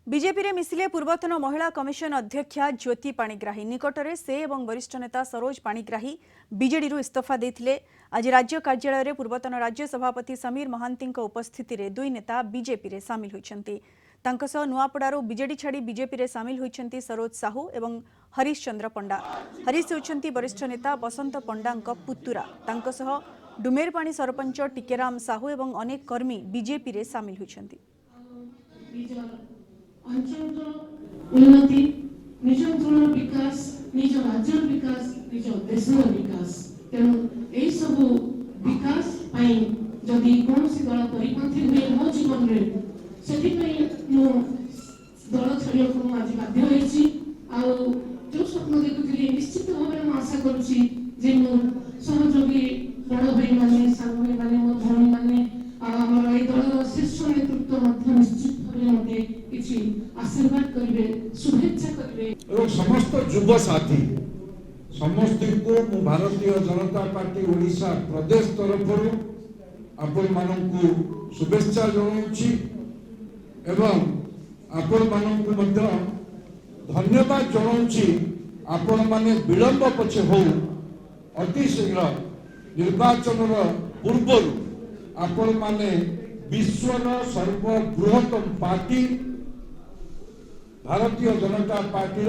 BJP रे मिसिले पूर्वतन महिला कमिशन अध्यक्षा ज्योति पाणिग्राही निकटरे से एवं वरिष्ठ नेता सरोज पाणिग्राही बीजेडी इस्तीफा देथिले। आज राज्य कार्यालय रे पूर्वतन राज्य सभापति समीर महांती उपस्थिति रे दुई नेता बीजेपी रे सामिल होइछन्ति। तांको सह नुआपड़ारू बीजेडी छाड़ी बीजेपी रे सामिल होइछन्ति सरोज साहू एवं हरीश चंद्र पंडा। हरीश होइछन्ति वरिष्ठ नेता बसंत पंडांक पुतुरा। तांको सह डुमेरपाणी सरपंच टिकेराम साहू एवं अनेक कर्मी बीजेपी रे सामिल होइछन्ति। उन्नति निज अंचल विकास निज राज्य विकास निज देश विकास तेणु यही सब विकास जदि कौन सी दल परिपंथी हुए मो जीवन में से दल छाड़िया आज बाध्य होती जो स्वप्न देखुली निश्चित भाव में आशा करुच्ची मो सहयोगी बड़ भाई मैंने सांग भाई मैंने मो भौणी मैंने आम दल शीर्ष नेतृत्व निश्चित भाव मत किसी आशीर्वाद करेंगे शुभेच्छा करेंगे। समस्त युव साथी समस्त को भारतीय जनता पार्टी ओडिशा प्रदेश तरफ आपण मानकु शुभेच्छा जनाऊँगी एवं आपण मानकु मध्य धन्यवाद जनाऊँगी। आपण माने विलंब पछे हो अति शीघ्र निर्वाचन पूर्व आपण माने विश्वर सर्वबृहत्तम पार्टी भारतीय जनता पार्टी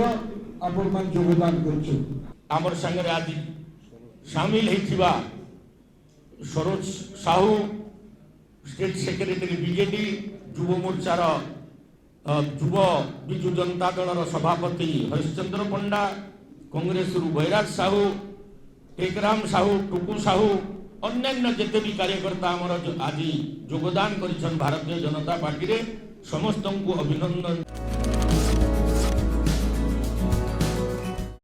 आपण मान योगदान कर संगे आज सामिल होइथिबा Saroj Sahu state secretary BJD युव मोर्चार युव विजु जनता दल सभापति हरिश्चंद्र पंडा कांग्रेस बैराज साहू टेकराम साहू टुकु साहू अन्य जिते भी कार्यकर्ता आज योगदान कर भारतीय जनता पार्टी रे समस्त को अभिनंदन।